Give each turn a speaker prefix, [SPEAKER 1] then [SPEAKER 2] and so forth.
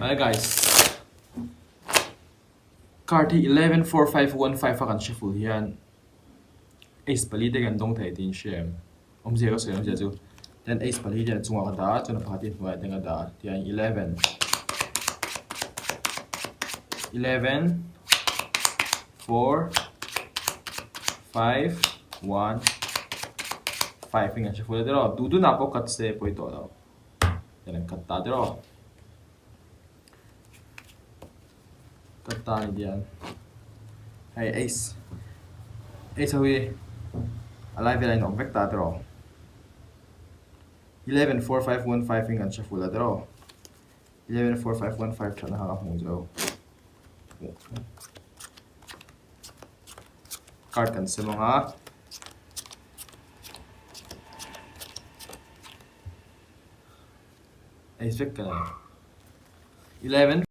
[SPEAKER 1] Well guys, card 11 4 5 1 5 akan shuffle hian ace pali de kan dong thai tin shem om zero se om zero then ace pali de chunga ka da chuna phati hnuai tenga da tian 11 4 5 1 5 inga shuffle de ro du na po kat se poi to da then kat ta de ro kat ta ni dian hey ace hui alive line of vector draw 11 4 5 1 5 ingan shuffle draw 11 4 5 1 5 chana ha hung jo card kan se mga ace vector 11